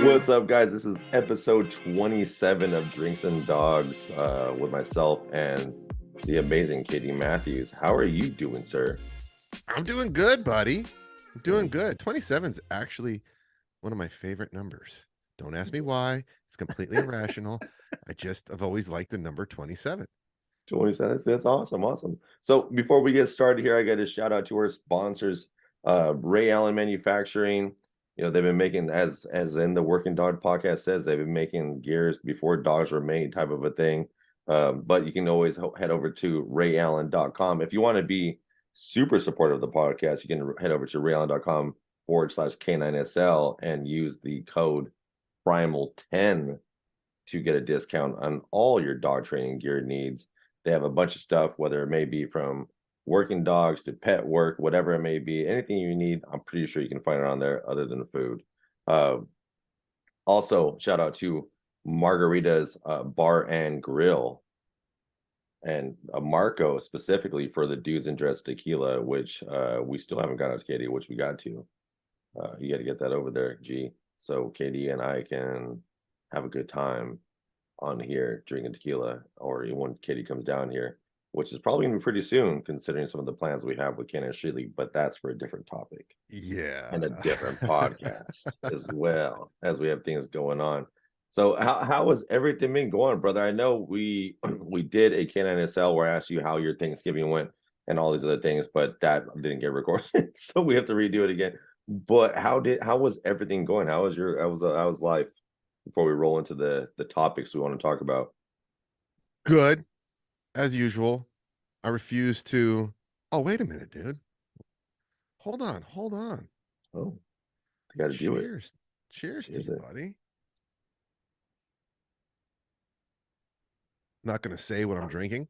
What's up, guys? This is episode 27 of Drinks and Dogs with myself and the amazing Katie Matthews. How are you doing, sir? I'm doing good, buddy. I'm doing good. 27 is actually one of my favorite numbers. Don't ask me why. It's completely irrational. I've always liked the number 27. 27. That's awesome. Awesome. So before we get started here, I got to shout out to our sponsors, Ray Allen Manufacturing. You know, they've been making, as in the Working Dog podcast says, they've been making gears before dogs were made, type of a thing. But you can always head over to rayallen.com. If you want to be super supportive of the podcast, you can head over to rayallen.com/K9SL and use the code Primal10 to get a discount on all your dog training gear needs. They have a bunch of stuff, whether it may be from working dogs to pet work, whatever it may be, anything you need, I'm pretty sure you can find it on there other than food. Also, shout out to Margarita's Bar and Grill and Marco specifically for the Dudes and Dress tequila, which we still haven't got out to Katie, which we got to. You got to get that over there, G. So Katie and I can have a good time on here drinking tequila, or when Katie comes down here, which is probably gonna be pretty soon considering some of the plans we have with Ken and Shirley, but that's for a different topic and a Yeah. different podcast as well, as we have things going on. So how has everything been going, brother? I know we did a K9SL where I asked you how your Thanksgiving went and all these other things, but that didn't get recorded, so we have to redo it again. But how was everything going? How was life before we roll into the topics we want to talk about? Good. As usual. I refuse to. Oh, wait a minute, dude. Hold on. Oh, I got to do it. Cheers. Cheers to you, buddy. Not going to say what I'm drinking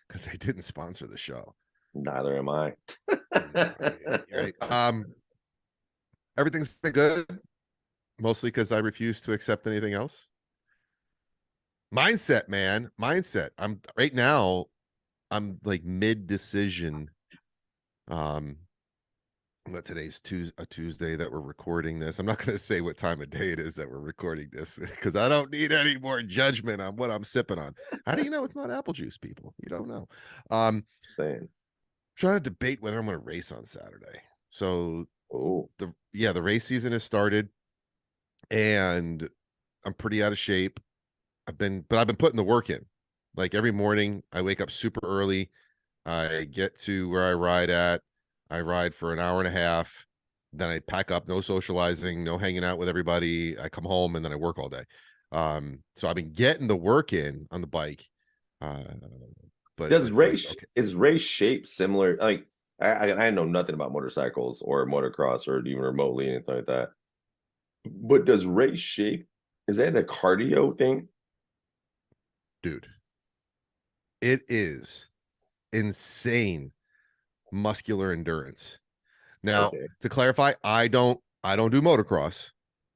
because they didn't sponsor the show. Neither am I. Right. Everything's been good, mostly because I refuse to accept anything else. Mindset, man. Mindset. I'm right now, I'm like mid-decision. But today's Tuesday that we're recording this. I'm not going to say what time of day it is that we're recording this because I don't need any more judgment on what I'm sipping on. How do you know it's not apple juice, people? You don't know. Saying. Trying to debate whether I'm going to race on Saturday. So the race season has started and I'm pretty out of shape. I've been putting the work in. Like every morning I wake up super early. I get to where I ride at. I ride for an hour and a half. Then I pack up, no socializing, no hanging out with everybody. I come home and then I work all day. So I've been getting the work in on the bike. But is race shape similar? Like I know nothing about motorcycles or motocross or even remotely anything like that. But does race shape, is that a cardio thing? Dude, it is insane muscular endurance. Now, to clarify, I don't do motocross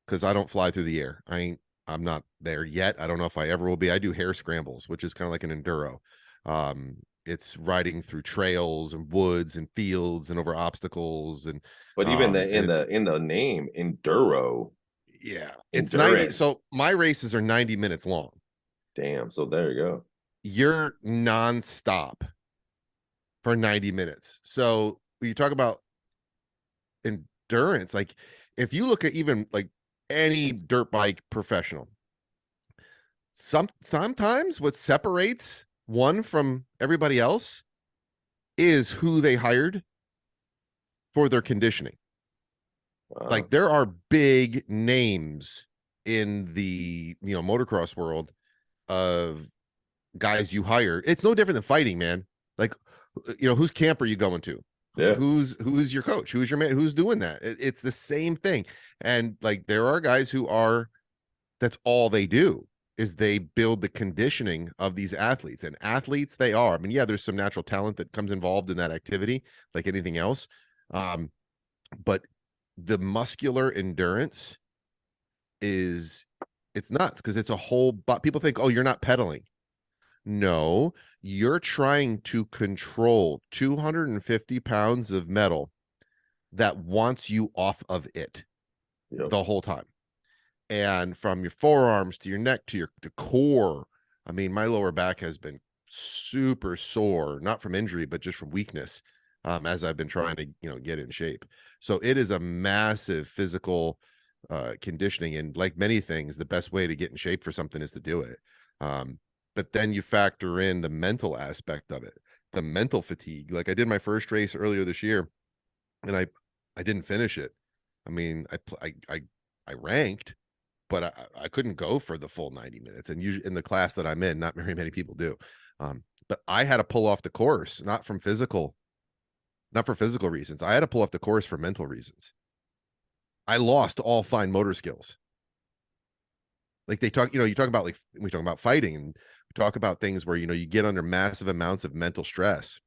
because I don't fly through the air. I'm not there yet. I don't know if I ever will be. I do hare scrambles, which is kind of like an enduro. It's riding through trails and woods and fields and over obstacles but even in the name enduro. Yeah, it's endurance. 90. So my races are 90 minutes long. Damn. So there you go. You're nonstop for 90 minutes. So when you talk about endurance, like if you look at even like any dirt bike professional, sometimes what separates one from everybody else is who they hired for their conditioning. Wow. Like there are big names in the motocross world of guys you hire. It's no different than fighting, man. Like whose camp are you going to? Yeah. Who's your coach? Who's your man? Who's doing that? It's the same thing. And like there are guys who are, that's all they do is they build the conditioning of these athletes. And athletes they are. I mean, yeah, there's some natural talent that comes involved in that activity, like anything else. But the muscular endurance it's nuts because it's a whole, but people think, oh, you're not pedaling. No, you're trying to control 250 pounds of metal that wants you off of it the whole time. and from your forearms to your neck to your core. I mean, my lower back has been super sore, not from injury, but just from weakness, as I've been trying to, get in shape. So it is a massive physical conditioning. And like many things, the best way to get in shape for something is to do it. But then you factor in the mental aspect of it, the mental fatigue. Like I did my first race earlier this year and I didn't finish it. I mean, I ranked, but I couldn't go for the full 90 minutes. And usually in the class that I'm in, not very many people do. But I had to pull off the course, not for physical reasons. I had to pull off the course for mental reasons. I lost all fine motor skills. Like they talk, you talk about, like we talk about fighting, and we talk about things where, you get under massive amounts of mental stress,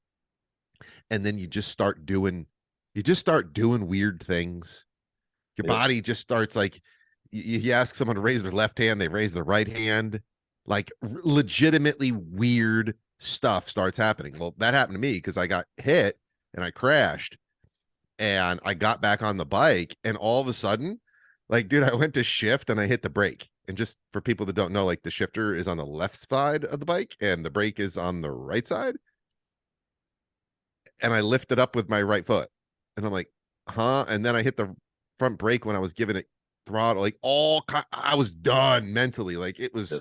and then you just start doing weird things. Your body just starts, like, you ask someone to raise their left hand, they raise their right hand, like legitimately weird stuff starts happening. Well, that happened to me because I got hit and I crashed and I got back on the bike, and all of a sudden, like, dude, I went to shift and I hit the brake. And just for people that don't know, like, the shifter is on the left side of the bike and the brake is on the right side. And I lifted up with my right foot and I'm like, huh? And then I hit the front brake when I was giving it throttle, like I was done mentally. Like it was,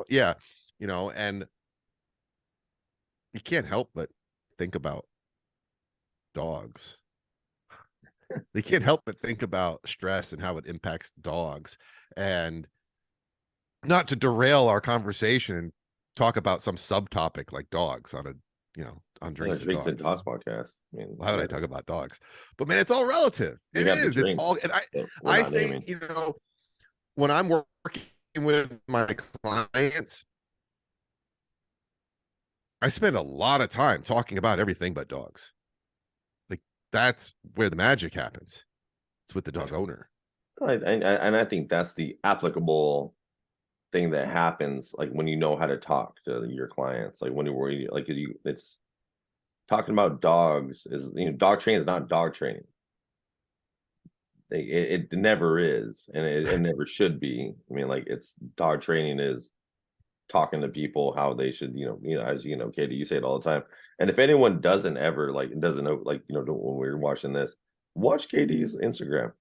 yeah, and you can't help but think about dogs. They can't help but think about stress and how it impacts dogs. And not to derail our conversation and talk about some subtopic like dogs on on Drinks and Drinks and Dogs. Talks podcast. I mean, Why would I talk about dogs? But man, it's all relative. It is. It's all, and I say, naming. When I'm working with my clients, I spend a lot of time talking about everything but dogs. Like that's where the magic happens. It's with the dog owner. And I think that's the applicable thing that happens, like when you know how to talk to your clients, like when you're like it's talking about dogs is, dog training is not dog training. It never is, and it never should be. I mean, like, it's dog training is talking to people how they should, as Katie, you say it all the time. And if anyone doesn't ever, like, doesn't know, like, when we're watching this, watch Katie's Instagram.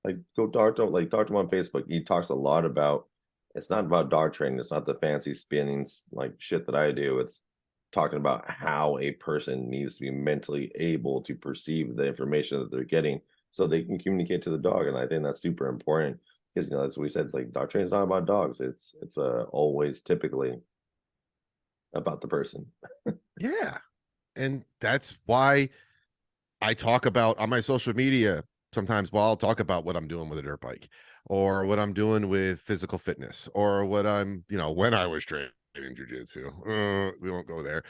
Like, go talk to him, talk to him on Facebook. He talks a lot about, it's not about dog training. It's not the fancy spinnings like shit that I do. It's talking about how a person needs to be mentally able to perceive the information that they're getting so they can communicate to the dog. And I think that's super important because, that's what we said. It's like dog training is not about dogs. It's always typically about the person. Yeah. And that's why I talk about on my social media sometimes, while I'll talk about what I'm doing with a dirt bike or what I'm doing with physical fitness or what I'm, when I was training jujitsu. We won't go there.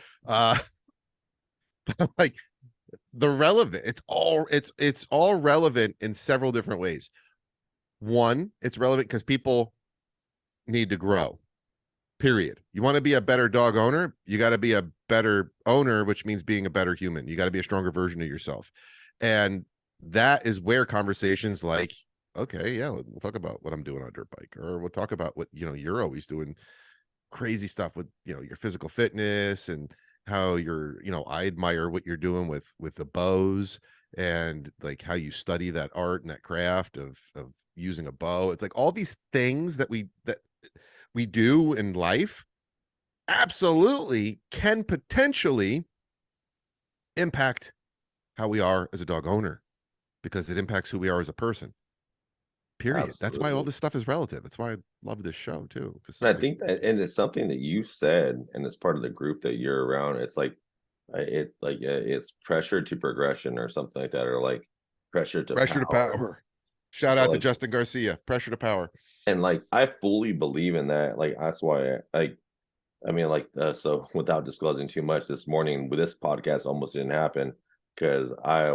Like the relevant, it's all relevant in several different ways. One, it's relevant because people need to grow. Period. You want to be a better dog owner, you got to be a better owner, which means being a better human. You got to be a stronger version of yourself. And that is where conversations like, okay, yeah, we'll talk about what I'm doing on a dirt bike, or we'll talk about what, you're always doing crazy stuff with, your physical fitness and how you're, I admire what you're doing with the bows and like how you study that art and that craft of using a bow. It's like all these things that we do in life absolutely can potentially impact how we are as a dog owner because it impacts who we are as a person. Period. Absolutely. That's why all this stuff is relative. That's why I love this show too. I think that, and it's something that you said, and it's part of the group that you're around. It's like, it's pressure to progression or something like that, or like pressure to power. Shout out to Justin Garcia. Pressure to power. And like, I fully believe in that. Like, that's why so without disclosing too much, this morning with this podcast almost didn't happen because I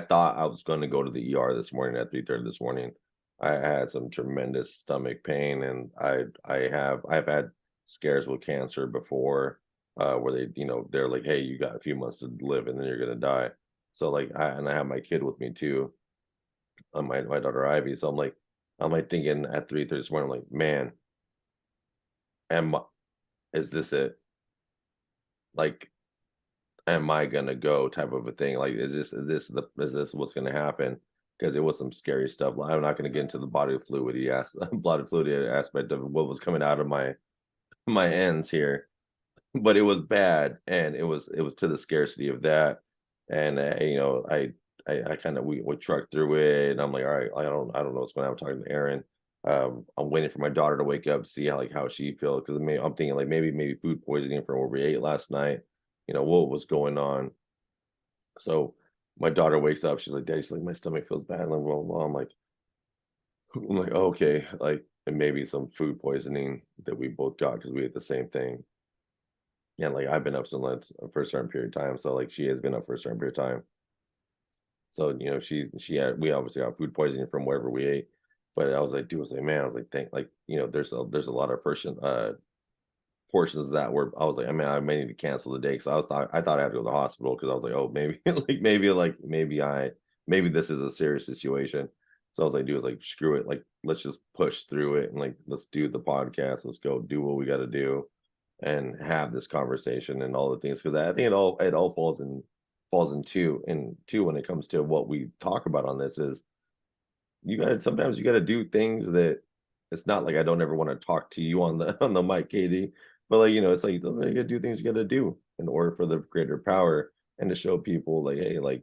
thought I was going to go to the ER this morning at 3:30 this morning. I had some tremendous stomach pain, and I've had scares with cancer before, where they, they're like, hey, you got a few months to live and then you're gonna die. So like, I have my kid with me too. my daughter Ivy. So I'm like thinking at 3:30 this morning, I'm like, man, am is this it? Like, am I gonna go type of a thing? Like, is this what's gonna happen? Because it was some scary stuff. Like, I'm not gonna get into the body fluid body fluid aspect of what was coming out of my ends here, but it was bad, and it was to the scarcity of that. And I kind of we trucked through it, and I'm like, all right, I don't know what's going on. I'm talking to Aaron. I'm waiting for my daughter to wake up, see how she feels, because I'm thinking like maybe food poisoning from what we ate last night. What was going on. So my daughter wakes up, she's like, Daddy, she's like, my stomach feels bad. Like, well, I'm like, okay, like, and maybe some food poisoning that we both got because we ate the same thing. Yeah, like I've been up since for a certain period of time. So like she has been up for a certain period of time. So she had we obviously got food poisoning from whatever we ate. But I was like, dude, I was like, man, I was like, think like, there's a lot of portions of that where I was like, I mean, I may need to cancel the day because I thought I had to go to the hospital because I was like, oh, maybe maybe this is a serious situation. So I was like, dude, I was like, screw it, like let's just push through it and like let's do the podcast, let's go do what we got to do and have this conversation and all the things because I think it all falls in two when it comes to what we talk about on this is sometimes you gotta do things that it's not like I don't ever want to talk to you on the on the mic, Katie, but like it's like you gotta do things you gotta do in order for the greater power and to show people like, hey, like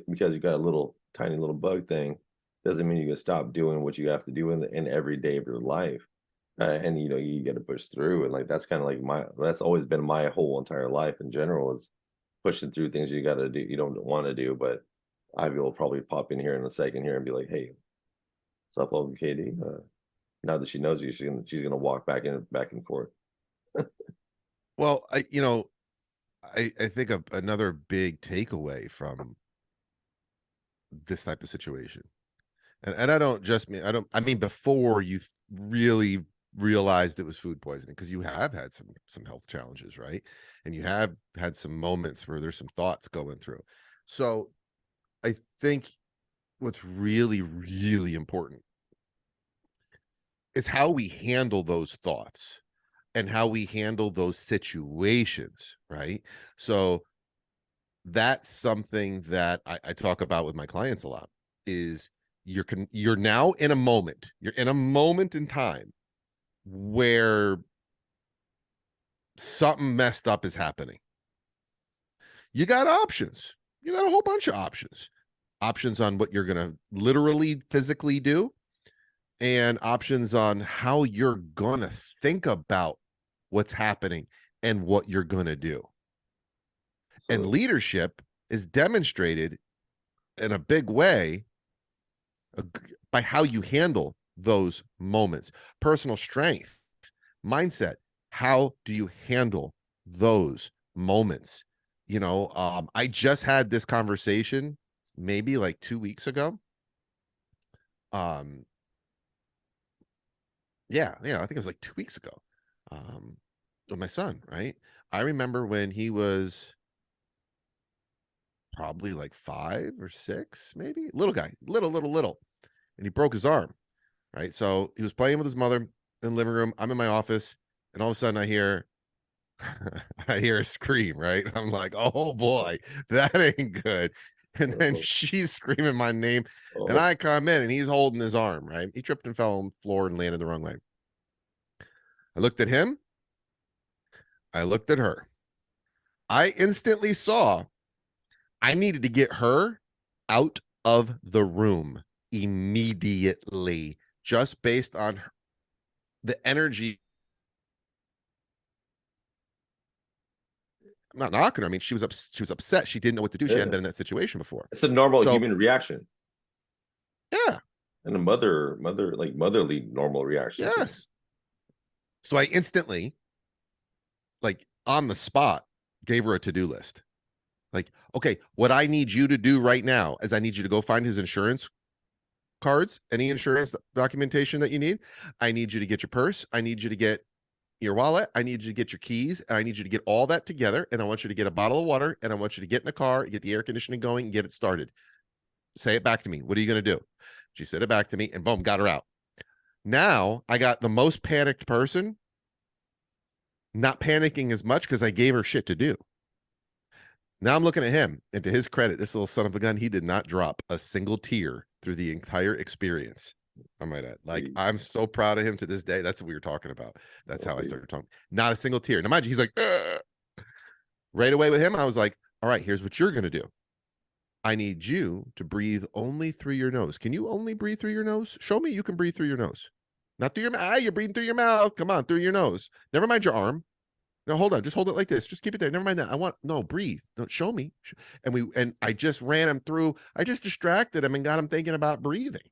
because you got a little tiny little bug thing doesn't mean you can stop doing what you have to do in every day of your life. And you got to push through, and like that's kind of like that's always been my whole entire life in general is pushing through things you got to do you don't want to do. But Ivy will probably pop in here in a second here and be like, hey, what's up, Uncle Katie? Now that she knows you, she's gonna walk back and forth. Well, I think another big takeaway from this type of situation, and I don't just mean I mean before you really realized it was food poisoning, because you have had some health challenges, right? And you have had some moments where there's some thoughts going through. So I think what's really, really important is how we handle those thoughts and how we handle those situations, right? So that's something that I talk about with my clients a lot is you're now in a moment, you're in a moment in time where something messed up is happening. You got options. You got a whole bunch of options on what you're going to literally physically do, and options on how you're going to think about what's happening and what you're going to do. And So leadership is demonstrated in a big way by how you handle those moments. Personal strength, mindset, how do you handle those moments? I just had this conversation maybe like 2 weeks ago. Um, yeah, I think it was like 2 weeks ago. With my son, right? I remember when he was probably like 5 or 6, maybe little guy, little, and he broke his arm, right? So he was playing with his mother in the living room. I'm in my office, and all of a sudden I hear I hear a scream, right? I'm like, oh boy, that ain't good. And then oh, she's screaming my name, and oh, I come in and he's holding his arm, right? He tripped and fell on the floor and landed the wrong way. I looked at him, I looked at her. I instantly saw I needed to get her out of the room immediately, just based on the energy. I'm not knocking her. I mean, she was upset. She didn't know what to do. She hadn't yeah. been in that situation before. It's a normal So human reaction yeah, and a motherly normal reaction too. yes. So I instantly, like on the spot, gave her a to-do list. Like, okay, what I need you to do right now is I need you to go find his insurance cards, any insurance documentation that you need. I need you to get your purse. I need you to get your wallet. I need you to get your keys. And I need you to get all that together. And I want you to get a bottle of water. And I want you to get in the car, get the air conditioning going, and get it started. say it back to me. What are you going to do? She said it back to me and boom, got her out. Now I got the most panicked person not panicking as much because I gave her shit to do. Now I'm looking at him, and to his credit, this little son of a gun, he did not drop a single tear through the entire experience. I might add. Like, I'm so proud of him to this day. That's what we were talking about. That's how I started talking. Not a single tear. Now, mind you, he's like, ugh. Right away with him, I was like, all right, here's what you're going to do. I need you to breathe only through your nose. Can you only breathe through your nose? Show me you can breathe through your nose. Not through your mouth. You're breathing through your mouth. Come on, through your nose. Never mind your arm. No, hold on. Just hold it like this. Just keep it there. Never mind that. No, breathe. Don't show me. And I just ran him through. I just distracted him and got him thinking about breathing.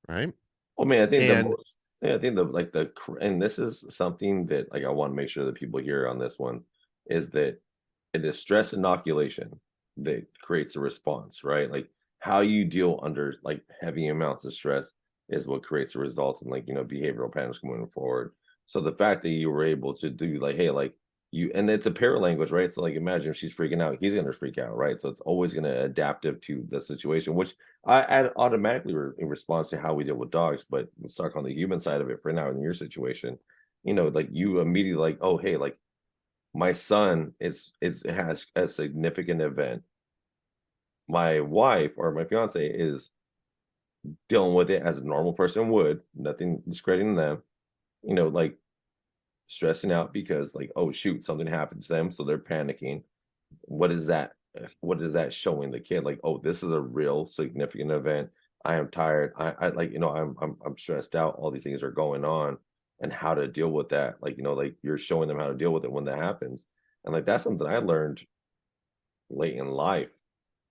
Right. Well, man, I think I think and this is something that like I want to make sure that people hear on this one is that it is stress inoculation that creates a response, right? Like how you deal under like heavy amounts of stress is what creates the results in like, behavioral patterns moving forward. So the fact that you were able to do like, hey, like and it's a paralanguage, right? So like imagine if she's freaking out, he's gonna freak out, right? So it's always gonna adaptive to the situation, which I add automatically in response to how we deal with dogs, but let's talk on the human side of it for now in your situation. Like you immediately like, oh hey, like my son has a significant event. My wife or my fiance is dealing with it as a normal person would, nothing discrediting them, like stressing out because like, oh shoot, something happened to them, so they're panicking. What is that? What is that showing the kid? Like, oh, this is a real significant event. I am tired. I like, I'm stressed out. All these things are going on, and how to deal with that. Like, like you're showing them how to deal with it when that happens. And like that's something I learned late in life.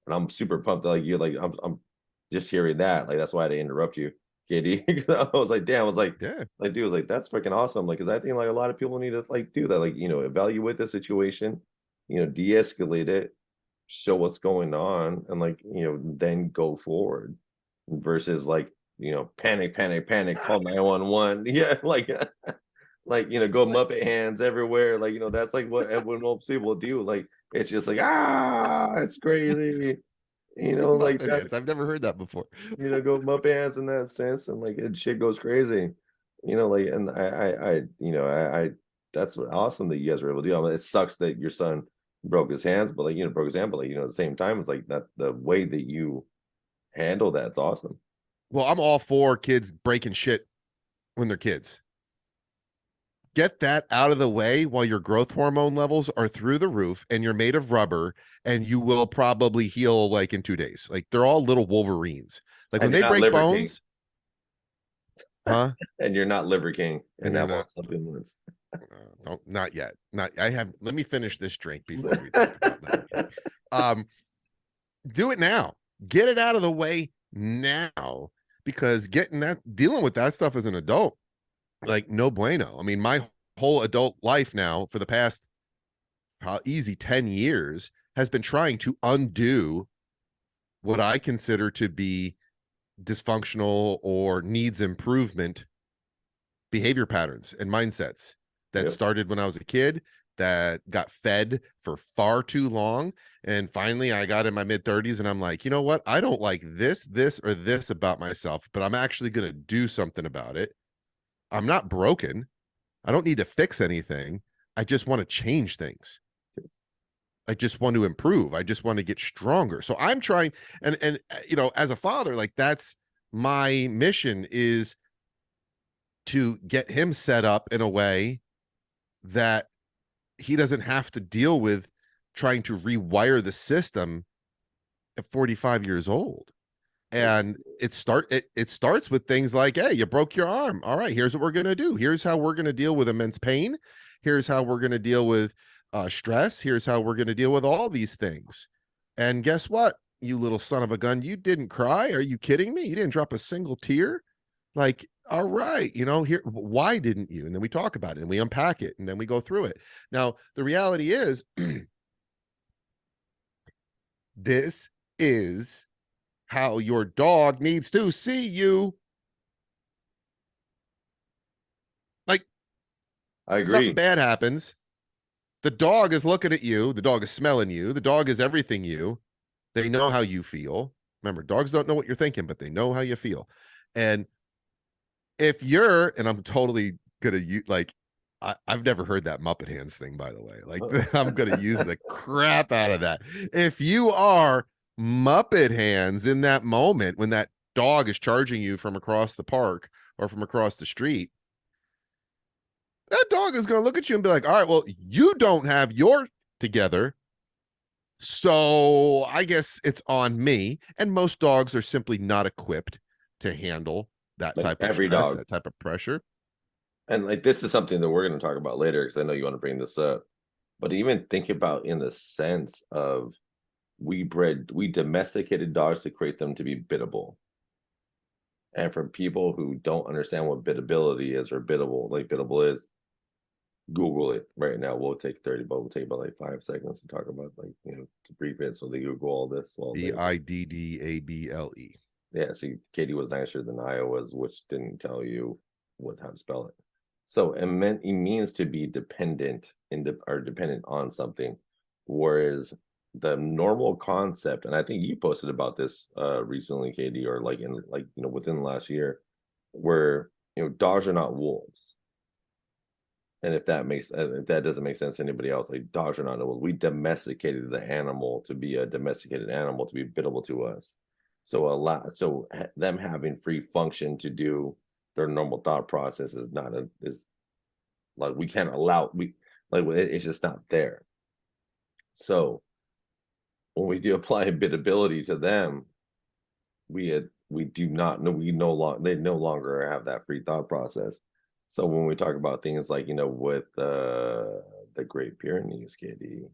And I'm super pumped. Like you, like I'm just hearing that. Like that's why I had to interrupt you, KD. I was like, damn. I was like, Yeah. like, dude, like that's freaking awesome. Like, because I think like a lot of people need to like do that. Like, evaluate the situation, de-escalate it, show what's going on, and like, then go forward. Versus like, panic, panic, panic, call 911. Yeah, like go Muppet hands everywhere. Like, that's like what most people do. Like, it's just like it's crazy. Like Muppet that, hands. I've never heard that before. go Muppet hands in that sense, and like shit goes crazy. Like, and I that's what awesome that you guys were able to do. I mean, it sucks that your son broke his hands, but like, broke his hand, but like, at the same time, it's like that the way that you handle that's awesome. Well, I'm all for kids breaking shit when they're kids. Get that out of the way while your growth hormone levels are through the roof and you're made of rubber and you will probably heal like in 2 days. Like they're all little Wolverines. Like when And you're they not break Liver King. bones, huh? And you're not Liver King And and you're that not wants supplements. no, not yet. Not I have let me finish this drink before we talk about Liver King. Do it now. Get it out of the way now because dealing with that stuff as an adult, like no bueno. I mean, my whole adult life now for the past easy 10 years has been trying to undo what I consider to be dysfunctional or needs improvement behavior patterns and mindsets that started when I was a kid that got fed for far too long. And finally, I got in my mid 30s and I'm like, you know what? I don't like this, or this about myself, but I'm actually going to do something about it. I'm not broken. I don't need to fix anything. I just want to change things. I just want to improve. I just want to get stronger. So I'm trying and as a father, like that's my mission is to get him set up in a way that he doesn't have to deal with trying to rewire the system at 45 years old. And it starts with things like, hey, you broke your arm. All right, here's what we're going to do. Here's how we're going to deal with immense pain. Here's how we're going to deal with stress. Here's how we're going to deal with all these things. And guess what, you little son of a gun, you didn't cry. Are you kidding me? You didn't drop a single tear. Like, all right, here, why didn't you? And then we talk about it and we unpack it and then we go through it. Now, the reality is this is how your dog needs to see you. Like, I agree. Something bad happens. The dog is looking at you. The dog is smelling you. The dog is everything you. They know how you feel, Remember, dogs don't know what you're thinking, but they know how you feel. And if you're, and I'm totally gonna use like I've never heard that Muppet Hands thing, by the way. Like I'm gonna use the crap out of that. If you are Muppet Hands in that moment when that dog is charging you from across the park or from across the street, that dog is gonna look at you and be like, all right, well, you don't have your together. So I guess it's on me. And most dogs are simply not equipped to handle that Like type of every stress, dog. that type of pressure. And like this is something that we're going to talk about later because I know you want to bring this up. But even think about in the sense of we domesticated dogs to create them to be biddable. And for people who don't understand what biddability is or biddable is, Google it right now. We'll take 30, but we'll take about like 5 seconds to talk about to brief it so they Google all this. Biddable. Yeah, see, Katie was nicer than I was, which didn't tell you how to spell it. So it means to be dependent or dependent on something, whereas the normal concept, and I think you posted about this recently, Katie, or like within the last year, where dogs are not wolves. And if that doesn't make sense to anybody else, like dogs are not wolves. We domesticated the animal to be a domesticated animal to be biddable to us. So them having free function to do their normal thought process is like we can't allow it's just not there. So when we do apply biddability to them, they no longer have that free thought process. So when we talk about things like with the Great Pyrenees, Katie.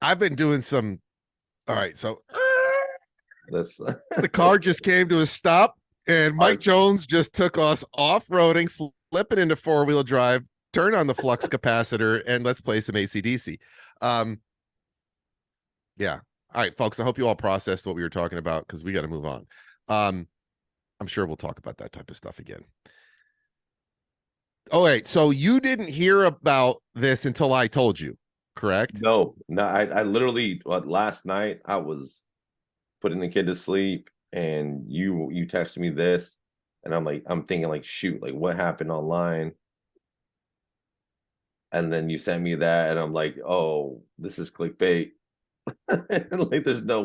I've been doing some. All right, so the car just came to a stop, and Mike Jones just took us off-roading, flipping into four-wheel drive, turn on the flux capacitor, and let's play some AC/DC. Yeah. All right, folks. I hope you all processed what we were talking about because we got to move on. I'm sure we'll talk about that type of stuff again. All right. So you didn't hear about this until I told you, correct? No. I literally last night I was putting the kid to sleep, and you texted me this, and I'm thinking like, shoot, like what happened online? And then you sent me that, and I'm like, oh, this is clickbait. Like there's no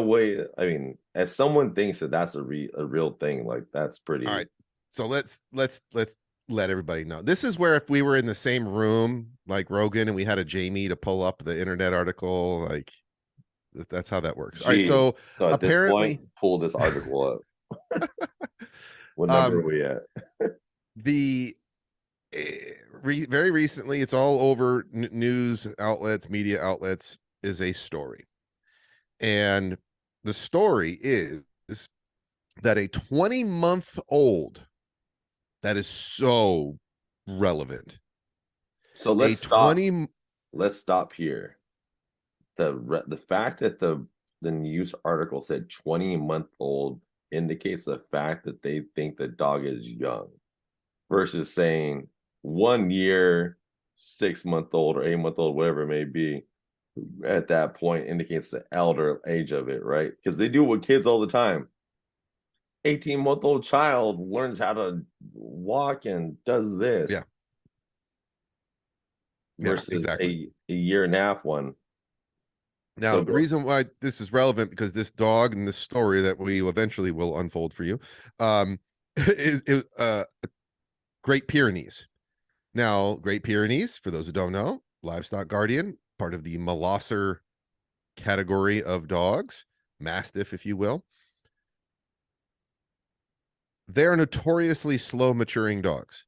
way. I mean, if someone thinks that that's a real thing, like that's pretty. All right. So let's let everybody know. This is where if we were in the same room like Rogan and we had a Jamie to pull up the internet article, like that's how that works. All right. So at apparently this point, pull this article up. What number are we at? Very recently, it's all over news outlets, media outlets, is a story. And the story is that a 20-month-old, that is so relevant. So let's stop here. The fact that the news article said 20-month-old indicates the fact that they think the dog is young, versus saying 1 year, 6-month-old or 8-month-old, whatever it may be, at that point indicates the elder age of it, right? Because they do it with kids all the time. 18-month-old child learns how to walk and does this. Yeah. Versus exactly. a year and a half one. Now, the reason why this is relevant, because this dog and this story that we eventually will unfold for you is Great Pyrenees. Now, Great Pyrenees, for those who don't know, livestock guardian, part of the Molosser category of dogs, Mastiff, if you will. They're notoriously slow maturing dogs.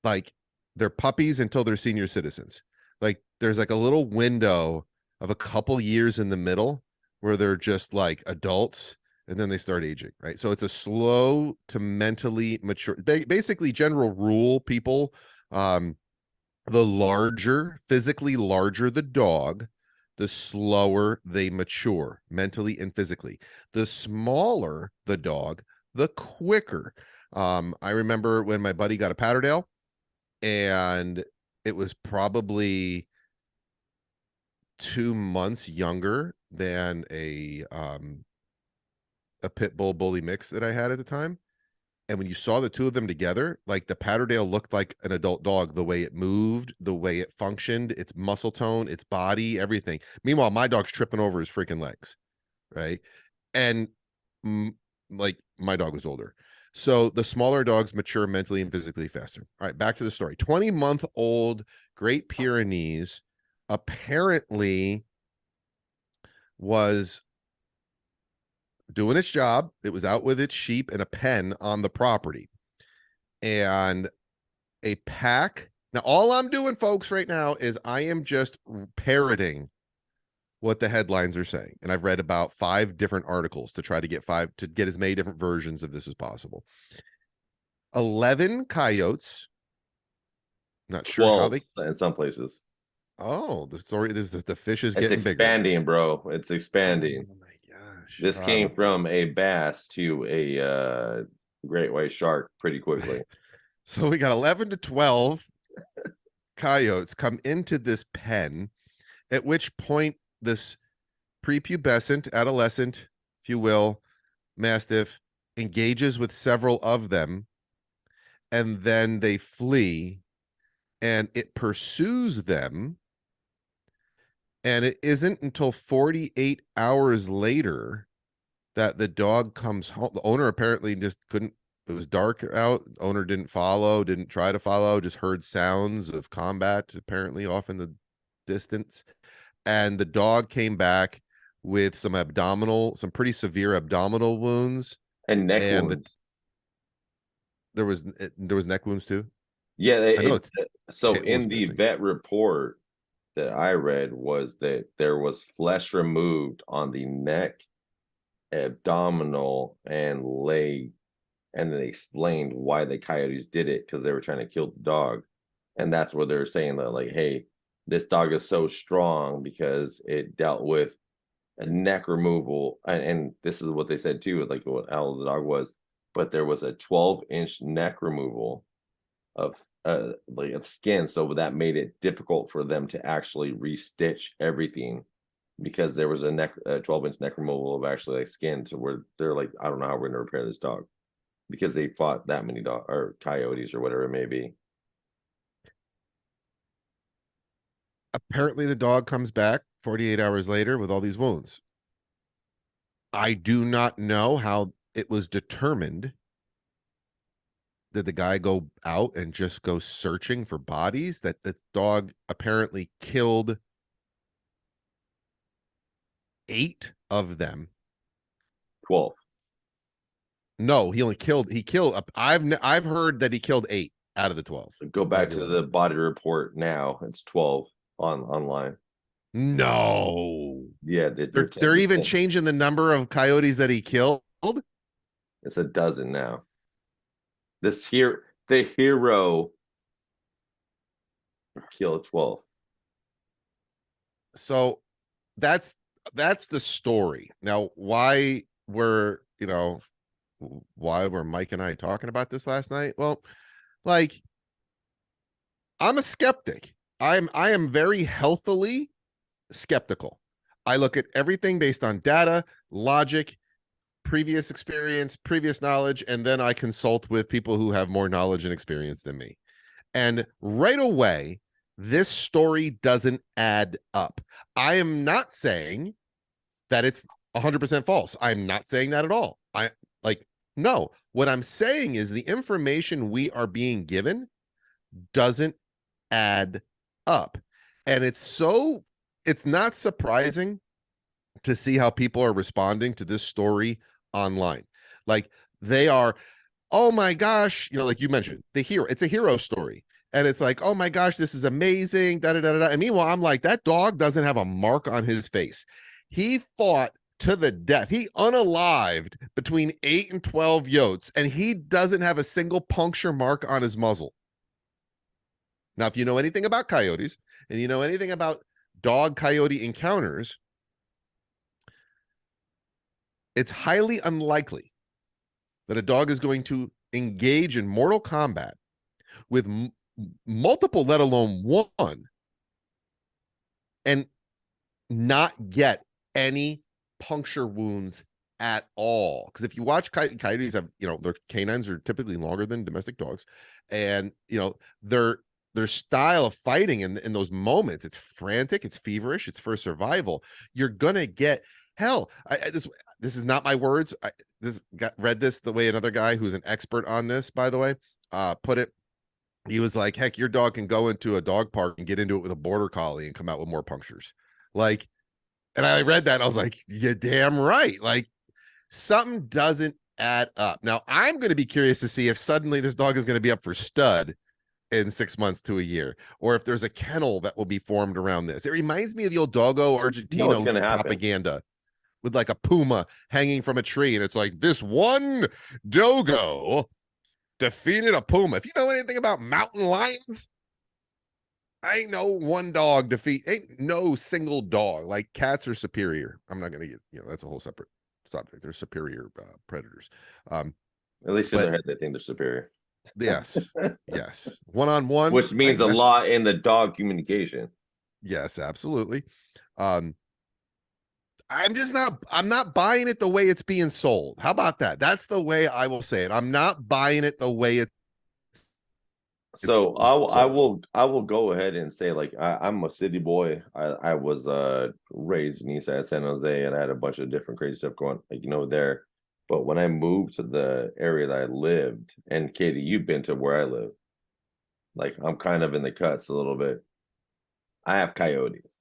Like, they're puppies until they're senior citizens. Like, there's like a little window of a couple years in the middle where they're just like adults, and then they start aging, right? So it's a slow to mentally mature, basically general rule, people, the physically larger the dog, the slower they mature mentally and physically. The smaller the dog, the quicker. I remember when my buddy got a Patterdale, and it was probably 2 months younger than a pit bull bully mix that I had at the time. And when you saw the two of them together, like the Patterdale looked like an adult dog, the way it moved, the way it functioned, its muscle tone, its body, everything. Meanwhile, my dog's tripping over his freaking legs, right? And like my dog was older. So the smaller dogs mature mentally and physically faster. All right, back to the story. 20-month-old Great Pyrenees apparently was doing its job. It was out with its sheep in a pen on the property. And a pack. Now, all I'm doing, folks, right now is I am just parroting what the headlines are saying. And I've read about 5 different articles to try to get as many different versions of this as possible. 11 coyotes. Not sure how 12 they. in some places. Oh, the story is that the fish is It's getting bigger. expanding, bro. It's expanding. Oh my gosh. This came from a bass to a great white shark pretty quickly. So we got 11 to 12 coyotes come into this pen, at which point this prepubescent, adolescent, if you will, mastiff engages with several of them, and then they flee, and it pursues them. And it isn't until 48 hours later that the dog comes home. The owner apparently just couldn't. It was dark out. Owner didn't follow, didn't try to follow, just heard sounds of combat apparently off in the distance. And the dog came back with some pretty severe abdominal wounds And neck wounds. There was neck wounds too. Yeah, I know so hip in was the missing. vet report that I read was that there was flesh removed on the neck, abdominal, and leg, and then they explained why the coyotes did it because they were trying to kill the dog. And that's where they're saying that, like, hey, this dog is so strong because it dealt with a neck removal. And this is what they said too, like what how the dog was, but there was a 12-inch neck removal of like of skin, so that made it difficult for them to actually restitch everything because there was a 12-inch neck removal of actually like skin, to where they're like, I don't know how we're gonna repair this dog because they fought that many dog or coyotes or whatever it may be. Apparently the dog comes back 48 hours later with all these wounds. I do not know how it was determined. Did the guy go out and just go searching for bodies? That the dog apparently killed 8 of them. 12. No, he killed. I've heard that he killed 8 out of the 12. Go back to the body report now. It's 12 online. No. Yeah, They're even changing the number of coyotes that he killed. It's a dozen now. The hero killed 12. So that's the story. Now, why were Mike and I talking about this last night? Well, like, I'm a skeptic. I am very healthily skeptical. I look at everything based on data, logic, previous experience, previous knowledge, and then I consult with people who have more knowledge and experience than me. And right away, this story doesn't add up. I am not saying that it's 100% false. I'm not saying that at all. No. What I'm saying is the information we are being given doesn't add up. And it's not surprising to see how people are responding to this story online. Like, they are, oh my gosh, like you mentioned, it's a hero story. And it's like, oh my gosh, this is amazing. Da, da, da, da. And meanwhile, I'm like, that dog doesn't have a mark on his face. He fought to the death. He unalived between 8 and 12 yotes, and he doesn't have a single puncture mark on his muzzle. Now, if you know anything about coyotes and you know anything about dog coyote encounters, it's highly unlikely that a dog is going to engage in mortal combat with multiple, let alone one, and not get any puncture wounds at all. Because if you watch coyotes have, their canines are typically longer than domestic dogs, and their style of fighting in those moments, it's frantic, it's feverish, it's for survival. You're gonna get hell. This is not my words. Read this the way another guy who's an expert on this, by the way, put it. He was like, heck, your dog can go into a dog park and get into it with a border collie and come out with more punctures. Like, and I read that, and I was like, you're damn right. Like, something doesn't add up. Now, I'm going to be curious to see if suddenly this dog is going to be up for stud in 6 months to a year, or if there's a kennel that will be formed around this. It reminds me of the old Doggo Argentino propaganda with like a puma hanging from a tree, and it's like, this one dogo defeated a puma. If you know anything about mountain lions, ain't no one dog ain't no single dog. Like, cats are superior. I'm not gonna get, that's a whole separate subject. They're superior predators. At least in their head they think they're superior. Yes. Yes. One-on-one, which means a lot in the dog communication. Yes, absolutely. I'm not buying it the way it's being sold. How about that? That's the way I will say it. I'm not buying it the way it's. So I will go ahead and say, like, I'm a city boy. I was raised in East Side San Jose, and I had a bunch of different crazy stuff going, like, there. But when I moved to the area that I lived, and Katie, you've been to where I live, like, I'm kind of in the cuts a little bit. I have coyotes.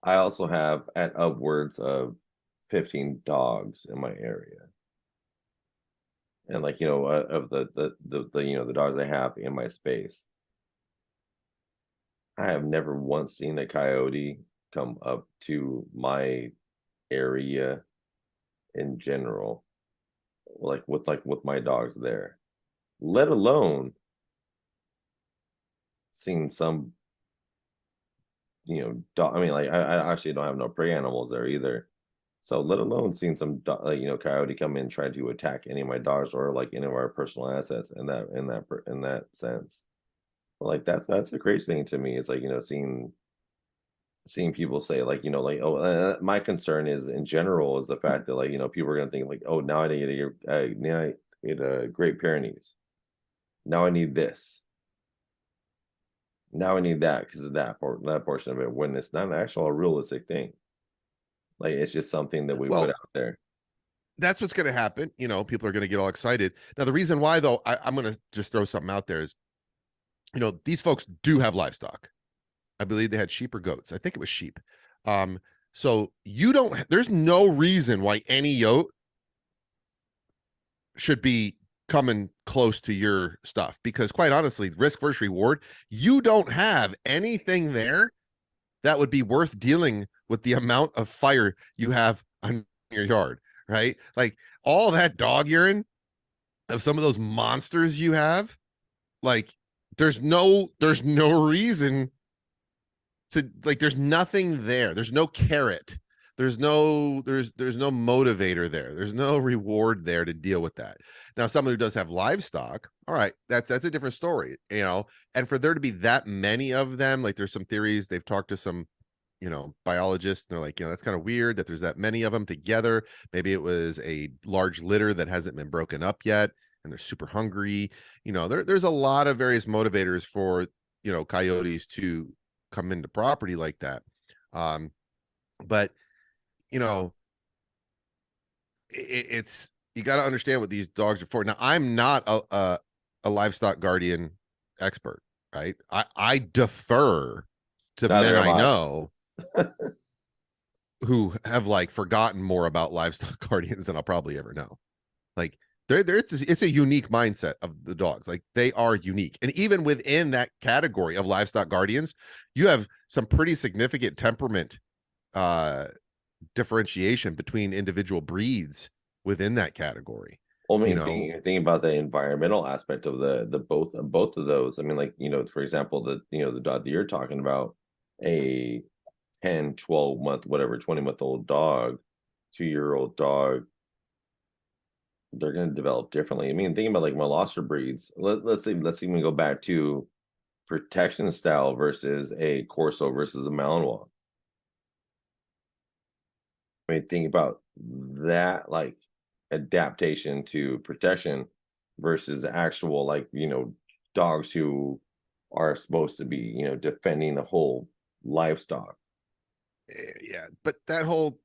I also have at upwards of 15 dogs in my area. And, like, of the dogs I have in my space, I have never once seen a coyote come up to my area in general, like with my dogs there, let alone seeing some, dog. I mean, like, I actually don't have no prey animals there either. So let alone seeing some, coyote come in and try to attack any of my dogs or like any of our personal assets in that sense. But, like, that's the crazy thing to me. It's like, seeing people say, like, my concern is in general is the fact that, like, people are gonna think like, oh, now I need to get a Great Pyrenees. Now I need this. Now I need that because of that portion of it, when it's not an actual realistic thing. Like, it's just something that we put out there. That's what's going to happen. People are going to get all excited. Now, the reason why, though, I'm going to just throw something out there is, these folks do have livestock. I believe they had sheep or goats. I think it was sheep. So there's no reason why any yote should be coming close to your stuff, because quite honestly, risk versus reward, you don't have anything there that would be worth dealing with the amount of fire you have on your yard, right? Like, all that dog urine of some of those monsters you have, like, there's no reason to, like, there's nothing there. There's no carrot. There's no motivator there. There's no reward there to deal with that. Now, someone who does have livestock, all right, that's a different story, and for there to be that many of them, like, there's some theories, they've talked to some, biologists, and they're like, that's kind of weird that there's that many of them together. Maybe it was a large litter that hasn't been broken up yet, and they're super hungry. There's a lot of various motivators for, coyotes to come into property like that. But it's, you got to understand what these dogs are for. Now, I'm not a livestock guardian expert, right? I defer to men I know who have, like, forgotten more about livestock guardians than I'll probably ever know. Like, it's a unique mindset of the dogs. Like, they are unique. And even within that category of livestock guardians, you have some pretty significant temperament differentiation between individual breeds within that category. Well, I mean, thinking about the environmental aspect of the both of those. I mean, like, for example, the dog that you're talking about, a 10, 12 month, whatever, 20-month-old dog, 2-year-old dog, they're going to develop differently. I mean, thinking about like Molosser breeds. Let's even go back to protection style versus a Corso versus a Malinois. I mean, think about that, like adaptation to protection versus actual, like, dogs who are supposed to be, defending the whole livestock. Yeah, but that whole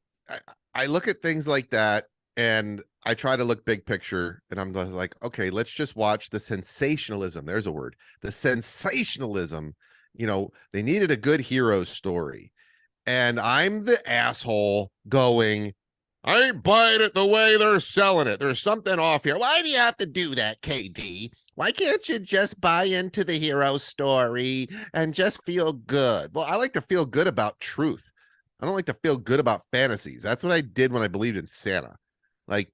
I look at things like that and I try to look big picture and I'm just like, okay, let's just watch the sensationalism. There's a word. The sensationalism. They needed a good hero story. And I'm the asshole going, I ain't buying it the way they're selling it. There's something off here. Why do you have to do that, KD? Why can't you just buy into the hero story and just feel good? Well, I like to feel good about truth. I don't like to feel good about fantasies. That's what I did when I believed in Santa. Like,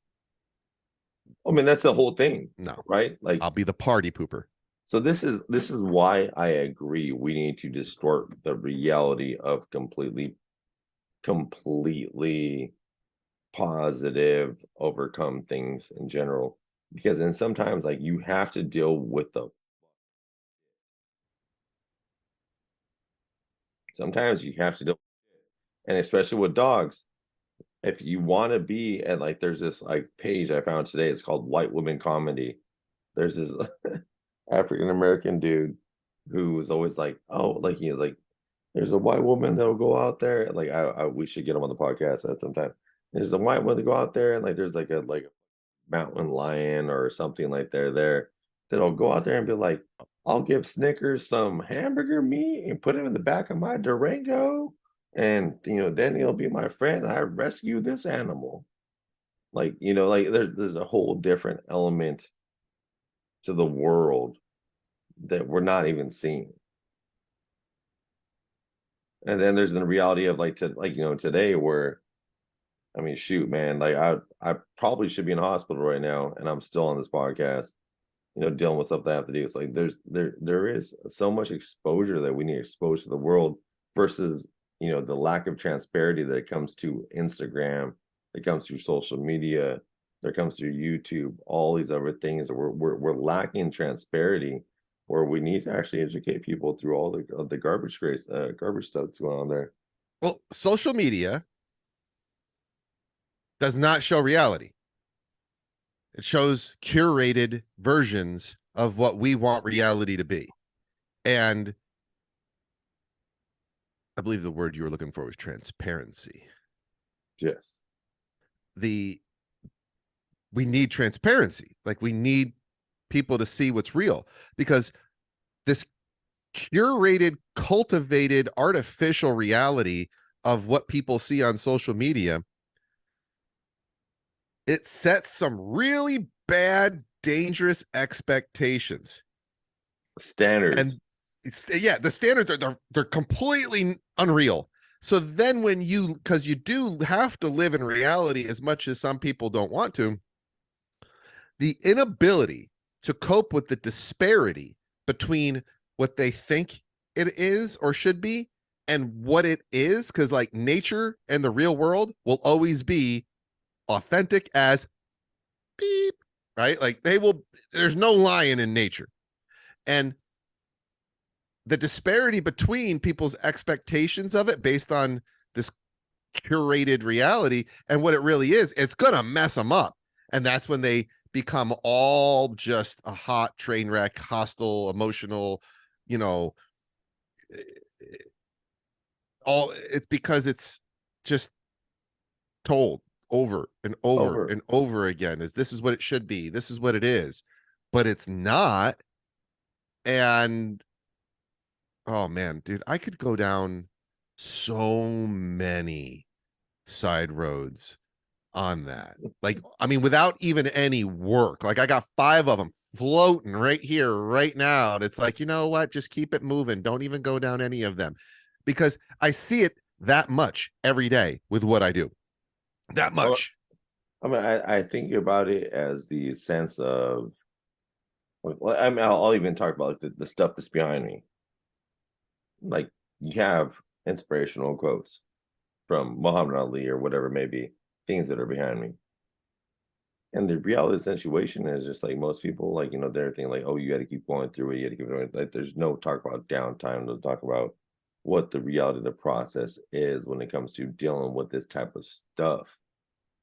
I mean, that's the whole thing, no, right? Like, I'll be the party pooper. so this is why I agree we need to distort the reality of completely positive, overcome things in general. Because then sometimes like you have to deal with the sometimes you have to deal, and especially with dogs. If you want to be, and like there's this like page I found today, it's called White Women Comedy. There's this African American dude who was always like, oh, like he was like, there's a white woman that'll go out there. Like we should get him on the podcast at some time. There's a white woman to go out there and like there's like a mountain lion or something like there that'll go out there and be like, I'll give Snickers some hamburger meat and put it in the back of my Durango, and then he'll be my friend. I rescue this animal. Like, like there's a whole different element to the world that we're not even seeing. And then there's the reality of today where, I mean, shoot, man, like I probably should be in a hospital right now and I'm still on this podcast, dealing with stuff that I have to do. It's like there is so much exposure that we need exposed to the world versus, the lack of transparency that comes to Instagram, that comes through social media, that comes through YouTube, all these other things. We're lacking transparency where we need to actually educate people through all the garbage stuff that's going on there. Well, social media does not show reality. It shows curated versions of what we want reality to be. And I believe the word you were looking for was transparency. Yes. We need transparency. Like we need people to see what's real because this curated, cultivated, artificial reality of what people see on social media, it sets some really bad, dangerous expectations. Standards. And the standards they're completely unreal. So then because you do have to live in reality as much as some people don't want to, the inability to cope with the disparity between what they think it is or should be and what it is, because like nature and the real world will always be authentic as beep, right? Like there's no lying in nature. And the disparity between people's expectations of it based on this curated reality and what it really is, it's going to mess them up. And that's when they become all just a hot train wreck, hostile, emotional, all it's because it's just told over and over and over again is this is what it should be. This is what it is, but it's not. And oh man, dude, I could go down so many side roads on that. Like, I mean, without even any work. Like I got 5 of them floating right here, right now. And it's like, you know what? Just keep it moving. Don't even go down any of them. Because I see it that much every day with what I do. That much. Well, I mean, I think about it as the sense of, well, I mean, I'll even talk about like the stuff that's behind me. Like you have inspirational quotes from Muhammad Ali or whatever it may be, things that are behind me. And the reality of the situation is just like most people, like, they're thinking like, oh, you got to keep going through it. You got to keep going. Like, there's no talk about downtime to talk about what the reality of the process is when it comes to dealing with this type of stuff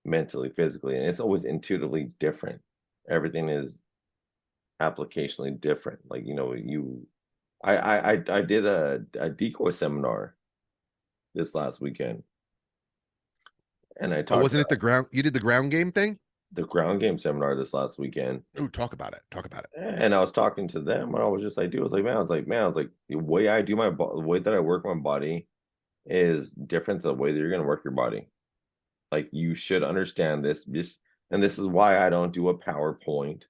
mentally, physically. And it's always intuitively different. Everything is applicationally different. Like, I did a decoy seminar this last weekend, and I Oh, talked wasn't it about the ground? You did the ground game thing? the ground game seminar this last weekend. Ooh, talk about it. Talk about it. And I was talking to them, and I was just like, dude, I was like, man, I was like, the way I do the way that I work my body is different than the way that you're gonna work your body. Like, you should understand this. And this is why I don't do a PowerPoint.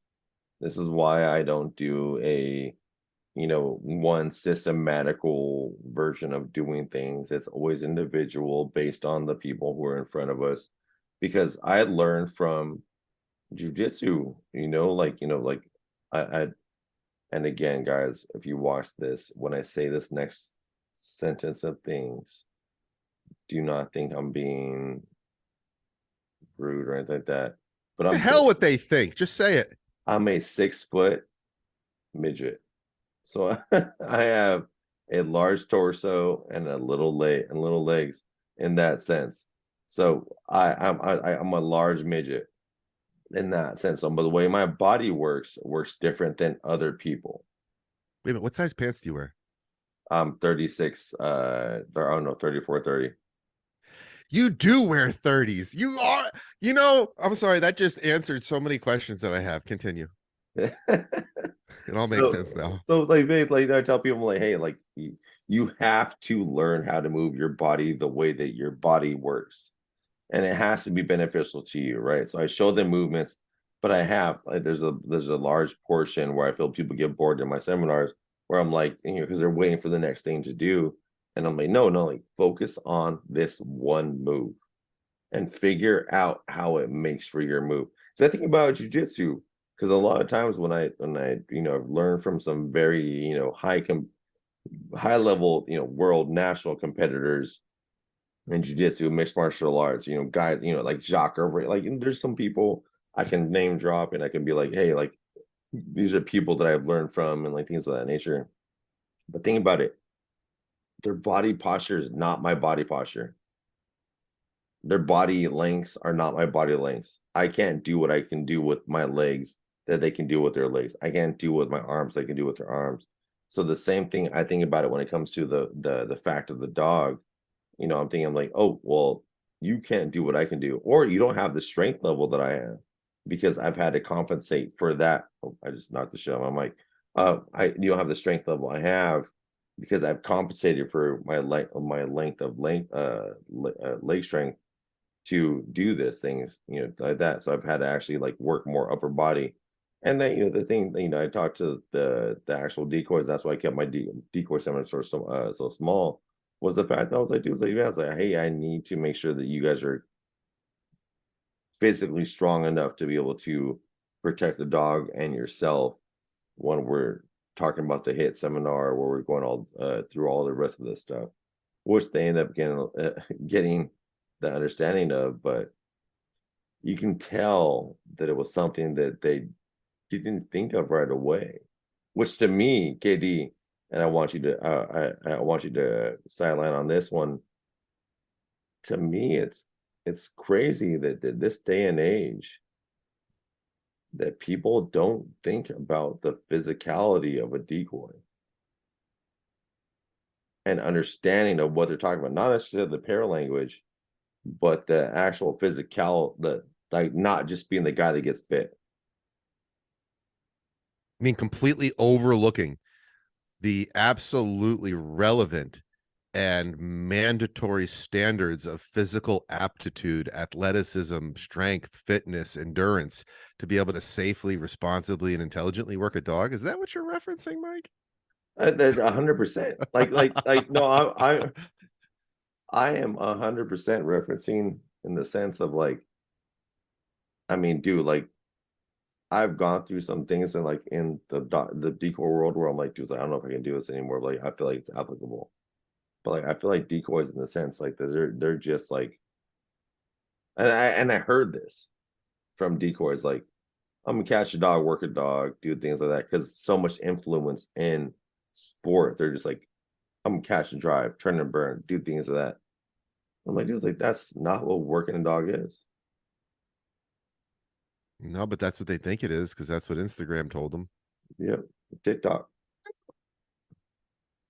This is why I don't do a, one systematical version of doing things. It's always individual based on the people who are in front of us. Because I learned from jujitsu, like I and again, guys, if you watch this, when I say this next sentence of things, do not think I'm being rude or anything like that. But The hell what they think. Just say it. I'm a 6 foot midget. So I have a large torso and a little leg and little legs in that sense. So I'm a large midget in that sense. So, but the way my body works different than other people. Wait a minute. What size pants do you wear? I'm 36, I don't know, 34, 30. You do wear 30s. You are, I'm sorry. That just answered so many questions that I have. Continue. It all makes So, sense now. like I tell people, like, hey, like, you have to learn how to move your body the way that your body works, and it has to be beneficial to you, right? So I show them movements, but I have like, there's a large portion where I feel people get bored in my seminars, where I'm like, because they're waiting for the next thing to do, and I'm like, no, like, focus on this one move and figure out how it makes for your move. So I think about jujitsu, because a lot of times when I I've learned from some very high level world national competitors in jiu-jitsu, mixed martial arts, guys, like Jacques, or like, and there's some people I can name drop, and I can be like, hey, like, these are people that I've learned from, and like things of that nature. But think about it, their body posture is not my body posture. Their body lengths are not my body lengths. I can't do what I can do with my legs that they can do with their legs. I can't do with my arms they can do with their arms. So the same thing I think about it when it comes to the fact of the dog. I'm thinking, I'm like, oh, well, you can't do what I can do, or you don't have the strength level that I have, because I've had to compensate for that. Oh, I just knocked the shit out of my mic. You don't have the strength level I have because I've compensated for my length of leg strength to do this things, like that. So I've had to actually like work more upper body. And then, the thing, I talked to the actual decoys. That's why I kept my decoy seminar so small, was the fact that I was like, dude, I was like, hey, I need to make sure that you guys are physically strong enough to be able to protect the dog and yourself when we're talking about the hit seminar, where we're going all through all the rest of this stuff, which they end up getting the understanding of. But you can tell that it was something that they didn't think of right away, which to me, KD, and I want you to I want you to sideline on this one. To me, it's crazy that this day and age that people don't think about the physicality of a decoy and understanding of what they're talking about, not necessarily the paralanguage, but the actual physical, the like, not just being the guy that gets bit. I mean, completely overlooking the absolutely relevant and mandatory standards of physical aptitude, athleticism, strength, fitness, endurance to be able to safely, responsibly, and intelligently work a dog. Is that what you're referencing, Mike? That 100%. Like no, I am 100% referencing in the sense of like, I mean, dude, like, I've gone through some things in like in the decoy world where I'm like, dude, like, I don't know if I can do this anymore. But like, I feel like it's applicable. But like, I feel like decoys in the sense like that they're just like, and I heard this from decoys, like I'm gonna catch a dog, work a dog, do things like that, because so much influence in sport. They're just like, I'm gonna catch and drive, turn and burn, do things of that. I'm like, dude, like that's not what working a dog is. No, but that's what they think it is because that's what Instagram told them. Yep, TikTok.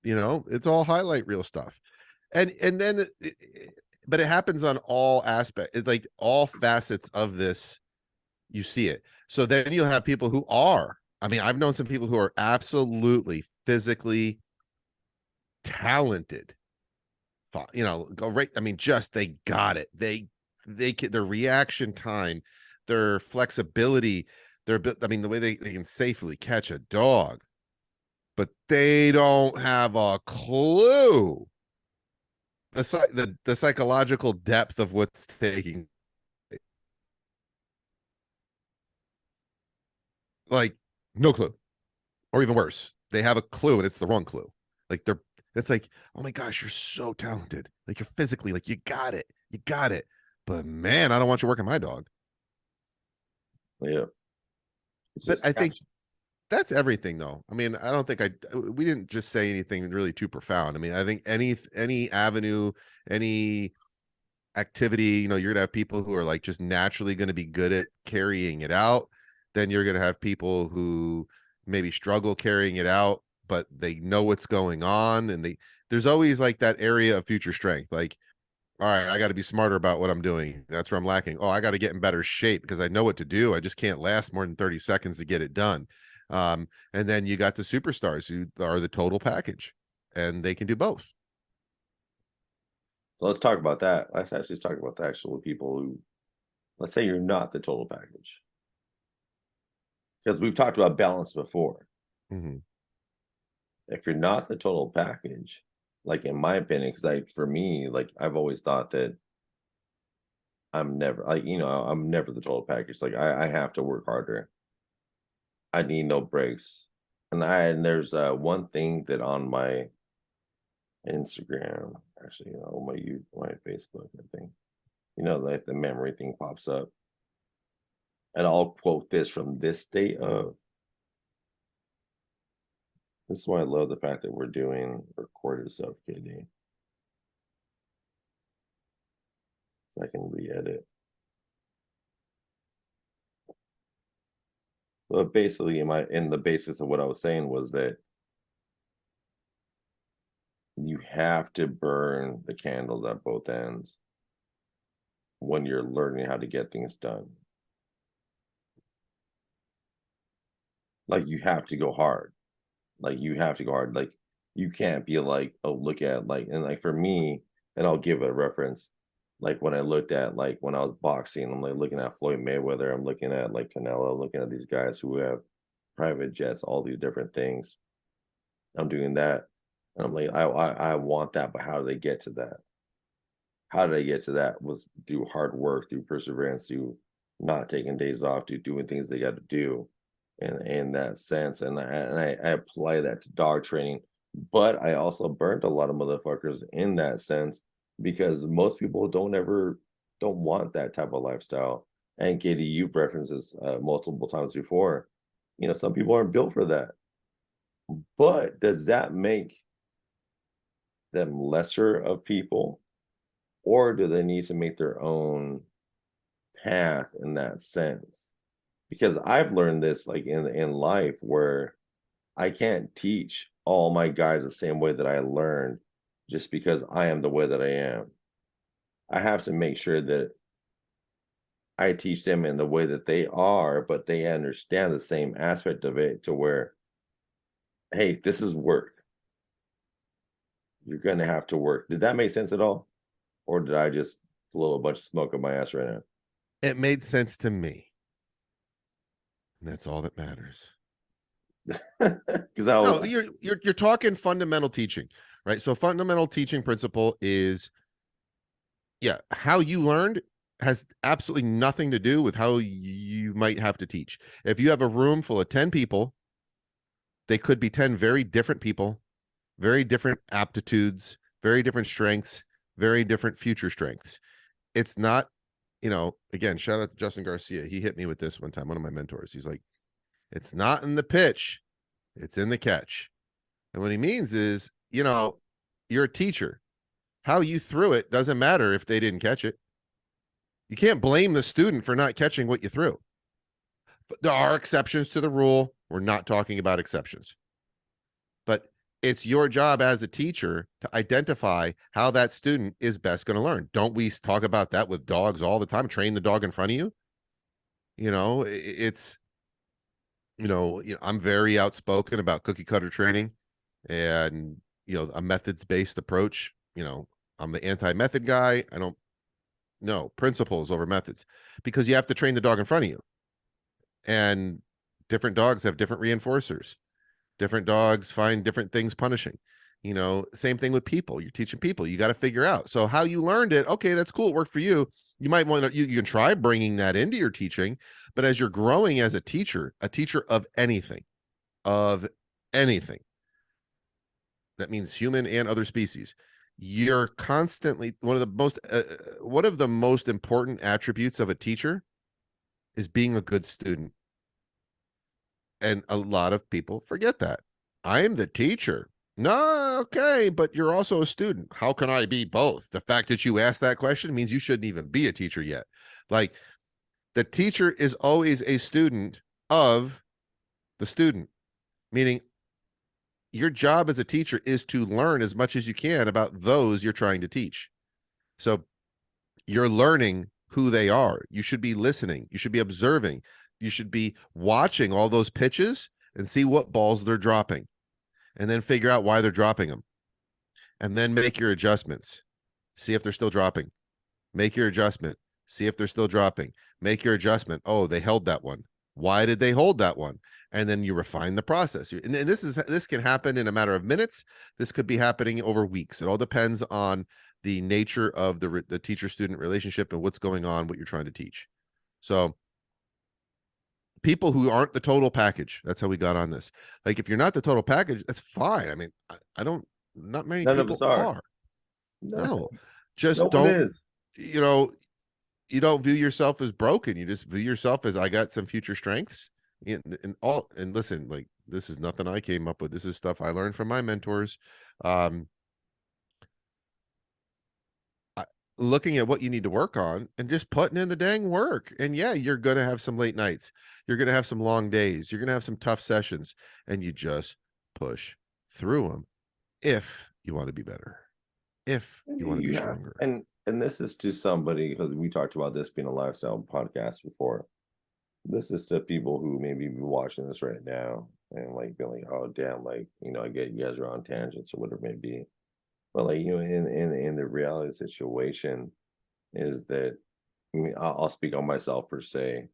You know, it's all highlight reel stuff. And then but it happens on all aspects. It's like all facets of this, you see it. So then you'll have people who are, I mean, I've known some people who are absolutely physically talented. You know, go right. I mean, just they got it. They can, their reaction time, their flexibility, I mean, the way they can safely catch a dog, but they don't have a clue the psychological depth of what's taking. Like, no clue. Or even worse, they have a clue and it's the wrong clue. Like it's like, oh my gosh, you're so talented. Like you're physically, like you got it. You got it. But man, I don't want you working my dog. Yeah, it's But just I think that's everything though. I mean, I don't think we didn't just say anything really too profound. I mean, I think any avenue, any activity, you know, you're gonna have people who are like just naturally going to be good at carrying it out. Then you're gonna have people who maybe struggle carrying it out, but they know what's going on, and there's always like that area of future strength. Like, all right, I got to be smarter about what I'm doing. That's where I'm lacking. Oh, I got to get in better shape because I know what to do. I just can't last more than 30 seconds to get it done. And then you got the superstars who are the total package, and they can do both. so let's talk about that. Let's actually talk about the actual people who, let's say you're not the total package, because we've talked about balance before. Mm-hmm. If you're not the total package, like in my opinion, because for me, like I've always thought that I'm never like, I'm never the total package. Like I have to work harder. I need no breaks. And there's one thing that on my Instagram, actually, my Facebook, I think, like the memory thing pops up. And I'll quote this from this day of, this is why I love the fact that we're doing recorded stuff, KD. So I can re-edit. But basically, in the basis of what I was saying was that you have to burn the candles at both ends when you're learning how to get things done. Like you have to go hard. Like you have to go hard. Like you can't be like, oh, look at like, and like for me, and I'll give a reference. Like when I looked at like when I was boxing, I'm like looking at Floyd Mayweather, I'm looking at like Canelo, looking at these guys who have private jets, all these different things. I'm doing that. And I'm like, I want that, but how do they get to that? How did I get to that? Was through hard work, through perseverance, through not taking days off, through doing things they got to do, and in that sense. And I apply that to dog training, but I also burnt a lot of motherfuckers in that sense because most people don't want that type of lifestyle. And Katie, you've referenced this multiple times before. Some people aren't built for that. But does that make them lesser of people? Or do they need to make their own path in that sense? Because I've learned this like in life where I can't teach all my guys the same way that I learned just because I am the way that I am. I have to make sure that I teach them in the way that they are, but they understand the same aspect of it to where, hey, this is work. You're gonna have to work. Did that make sense at all? Or did I just blow a bunch of smoke up my ass right now? It made sense to me. And that's all that matters. Because No, you're talking fundamental teaching, right? So fundamental teaching principle is, yeah, how you learned has absolutely nothing to do with how you might have to teach. If you have a room full of 10 people, they could be 10 very different people, very different aptitudes, very different strengths, very different future strengths. It's not again, shout out to Justin Garcia. He hit me with this one time, one of my mentors. He's like, it's not in the pitch, it's in the catch. And what he means is, you're a teacher. How you threw it doesn't matter if they didn't catch it. You can't blame the student for not catching what you threw. There are exceptions to the rule. We're not talking about exceptions. But it's your job as a teacher to identify how that student is best going to learn. Don't we talk about that with dogs all the time? Train the dog in front of you. It's, I'm very outspoken about cookie cutter training and, a methods based approach. I'm the anti-method guy. I don't know principles over methods, because you have to train the dog in front of you. And different dogs have different reinforcers. Different dogs find different things punishing. Same thing with people. You're teaching people. You got to figure out. So how you learned it, okay, that's cool. It worked for you. You might want to, you can try bringing that into your teaching, but as you're growing as a teacher of anything, that means human and other species, you're constantly, one of the most important attributes of a teacher is being a good student. And a lot of people forget that. I am the teacher. No, okay, but you're also a student. How can I be both? The fact that you asked that question means you shouldn't even be a teacher yet. Like, the teacher is always a student of the student, meaning your job as a teacher is to learn as much as you can about those you're trying to teach. So you're learning who they are. You should be listening. You should be observing. You should be watching all those pitches and see what balls they're dropping, and then figure out why they're dropping them, and then make your adjustments. See if they're still dropping. Make your adjustment. See if they're still dropping. Make your adjustment. Oh, they held that one. Why did they hold that one? And then you refine the process. And this can happen in a matter of minutes. This could be happening over weeks. It all depends on the nature of the teacher-student relationship and what's going on, what you're trying to teach. So people who aren't the total package, that's how we got on this. Like, if you're not the total package, that's fine. I mean, not many None of people us are. are. No, just No one don't, is. you don't view yourself as broken. You just view yourself as, I got some future strengths. And listen, like, this is nothing I came up with. This is stuff I learned from my mentors. Looking at what you need to work on and just putting in the dang work. And yeah, you're going to have some late nights. You're going to have some long days. You're going to have some tough sessions, and you just push through them if you want to be better, if you want to be stronger. And this is to somebody, because we talked about this being a lifestyle podcast before. This is to people who maybe be watching this right now and like being like, oh damn, like, I get you guys are on tangents or whatever it may be. But like, in the reality situation is that, I mean, I'll speak on myself per se,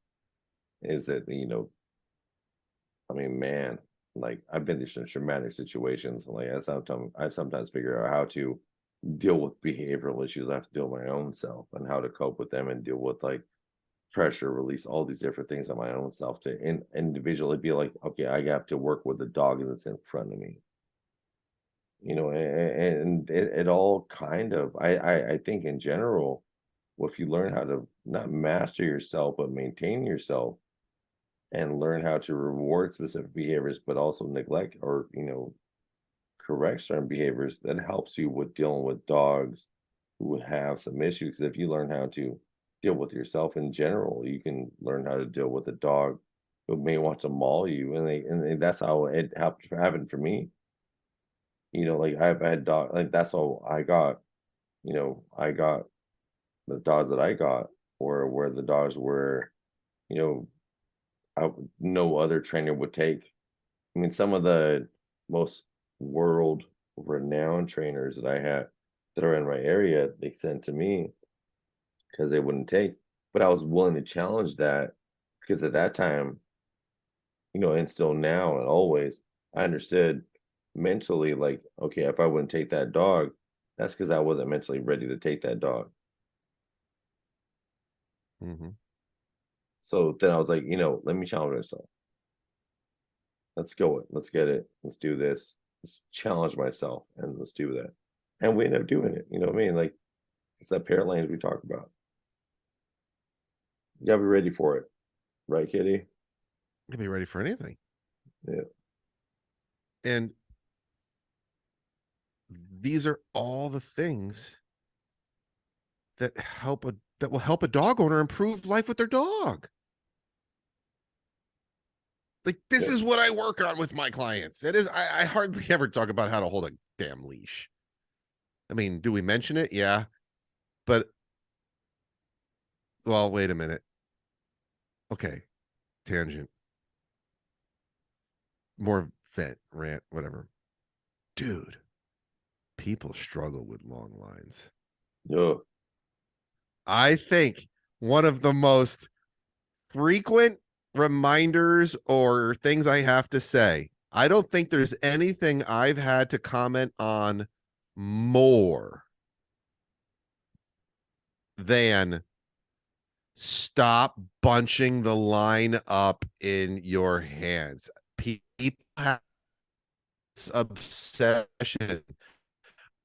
is that, I mean, man, like, I've been through some traumatic situations. Like, I sometimes figure out how to deal with behavioral issues. I have to deal with my own self and how to cope with them and deal with like pressure, release all these different things on my own self to individually be like, okay, I have to work with the dog that's in front of me. And it all kind of, I think in general, well, if you learn how to not master yourself but maintain yourself and learn how to reward specific behaviors but also neglect or correct certain behaviors, that helps you with dealing with dogs who have some issues. If you learn how to deal with yourself in general, you can learn how to deal with a dog who may want to maul you, and that's how it happened for me. Like, I've had dog, like, that's all I got. I got the dogs that I got, or where the dogs were, you know, no other trainer would take. I mean, some of the most world renowned trainers that I had that are in my area, they sent to me because they wouldn't take. But I was willing to challenge that, because at that time, and still now and always, I understood mentally, like, okay, if I wouldn't take that dog, that's because I wasn't mentally ready to take that dog. Mm-hmm. So then I was like, let me challenge myself. Let's go. Let's get it. Let's do this. Let's challenge myself and let's do that. And we ended up doing it. You know what I mean? Like, it's that pair of lanes we talked about. You gotta be ready for it, right, Kitty? You be ready for anything. Yeah. And these are all the things that will help a dog owner improve life with their dog. Like this is what I work on with my clients. It is I hardly ever talk about how to hold a damn leash. I mean, do we mention it? Yeah. But well, wait a minute. Okay. Tangent. More vent, rant, whatever. Dude, people struggle with long lines. Yeah. I think one of the most frequent reminders or things I have to say. I don't think there's anything I've had to comment on more than stop bunching the line up in your hands. People have this obsession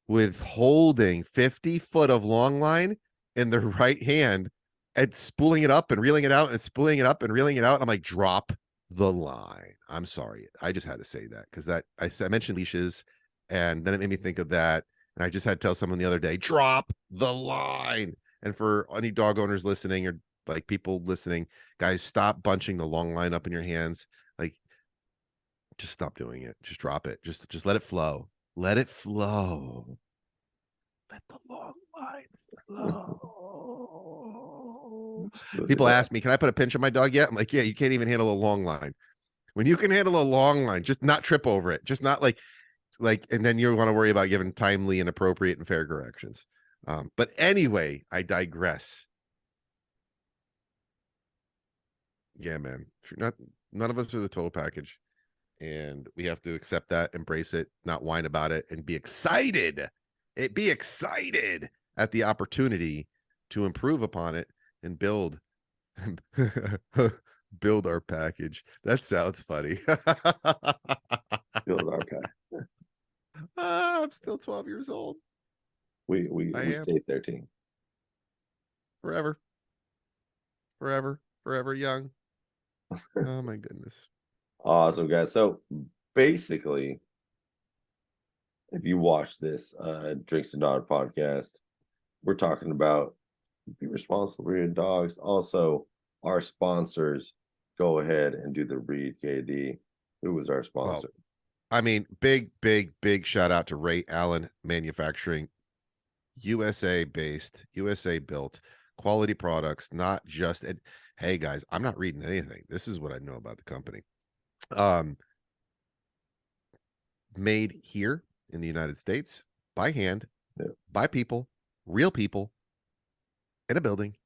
with holding 50 foot of long line in their right hand and spooling it up and reeling it out and spooling it up and reeling it out. I'm like, drop the line. I'm sorry. I just had to say that because I mentioned leashes and then it made me think of that. And I just had to tell someone the other day, drop the line. And for any dog owners listening or like people listening, guys, stop bunching the long line up in your hands. Like, just stop doing it. Just drop it. Just let it flow. Let it flow. Let the long line flow. People ask me, can I put a pinch on my dog yet? I'm like, yeah, you can't even handle a long line. When you can handle a long line, just not trip over it. Just not like, and then you want to worry about giving timely and appropriate and fair corrections. But anyway, I digress. Yeah, man. None of us are the total package. And we have to accept that, embrace it, not whine about it, and be excited. Be excited at the opportunity to improve upon it and build build our package. That sounds funny. Build our pack. I'm still 12 years old. We stayed 13. Forever. Forever young. Oh my goodness. Awesome, guys. So basically, if you watch this Drinks and Dog podcast, we're talking about be responsible for your dogs. Also, our sponsors, go ahead and do the read, KD. Who was our sponsor? Well, I mean, big shout out to Ray Allen Manufacturing, USA based, USA built, quality products, not just. And hey, guys, I'm not reading anything. This is what I know about the company. Made here in the United States by hand, by people, real people in a building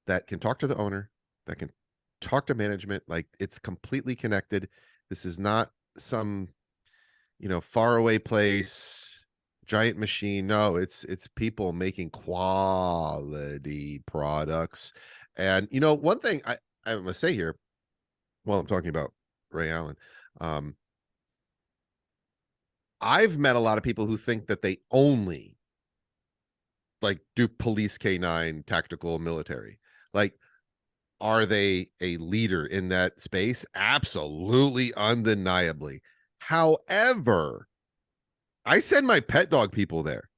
that can talk to the owner, that can talk to management. Like it's completely connected. This is not some, faraway place, giant machine. No, it's people making quality products. And one thing I'm gonna say here, while I'm talking about Ray Allen, I've met a lot of people who think that they only like do police canine tactical military. Like, are they a leader in that space? Absolutely, undeniably. However, I send my pet dog people there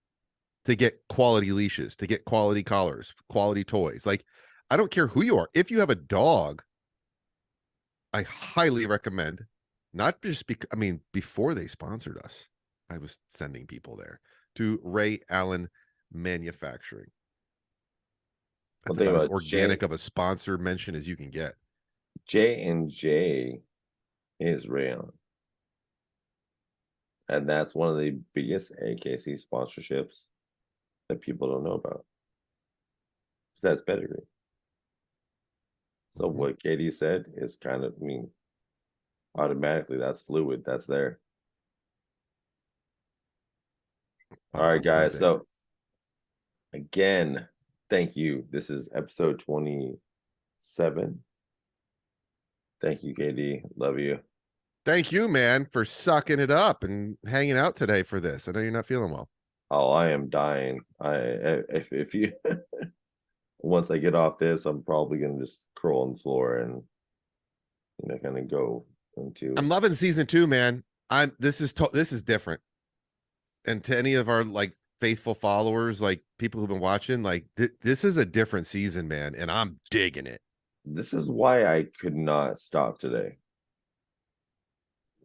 to get quality leashes, to get quality collars, quality toys. Like, I don't care who you are. If you have a dog, I highly recommend, not just because, before they sponsored us, I was sending people there to Ray Allen Manufacturing. That's about as organic of a sponsor mention as you can get. J&J is Ray Allen. And that's one of the biggest AKC sponsorships that people don't know about. That's pedigree. So what Katie said is kind of, automatically that's fluid. That's there. All right, guys. So again, thank you. This is episode 27. Thank you, KD. Love you. Thank you, man, for sucking it up and hanging out today for this. I know you're not feeling well. Oh, I am dying. If you once I get off this, I'm probably gonna just curl on the floor and kind of go into. I'm loving season 2, man. This is different. And to any of our like faithful followers, like people who've been watching, like this is a different season, man, and I'm digging it. This is why I could not stop today.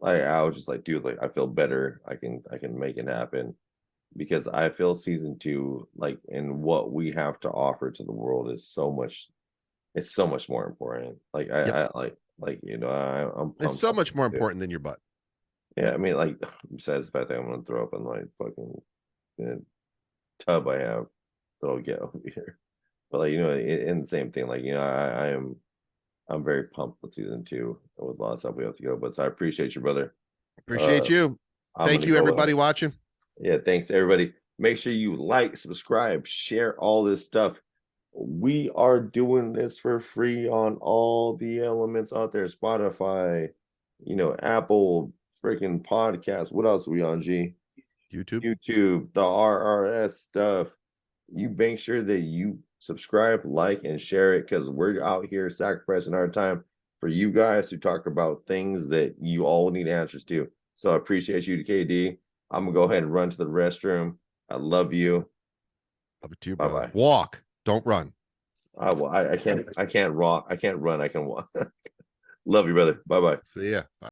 I was just like, dude, like I feel better. I can make it happen because I feel season 2, like, and what we have to offer to the world is so much. It's so much more important. Like Yep. I'm It's pumped so up much more with it. important than your butt. Yeah, I mean, like besides the fact that I'm gonna throw up in my fucking tub I have that I'll get over here. But like, in the same thing, like, I'm very pumped with season 2 with a lot of stuff we have to go. But so I appreciate you, brother. Appreciate you. I'm Thank gonna you, go everybody watching. Yeah, thanks everybody. Make sure you like, subscribe, share all this stuff. We are doing this for free on all the elements out there. Spotify, Apple freaking podcasts. What else are we on, G? YouTube. YouTube, the RRS stuff. You make sure that you subscribe, like, and share it because we're out here sacrificing our time for you guys to talk about things that you all need answers to. So I appreciate you, KD. I'm gonna go ahead and run to the restroom. I love you. Love it too, Bye brother. bye. Walk, don't run. I can't run. I can walk. Love you, brother. Bye bye. See ya. Bye.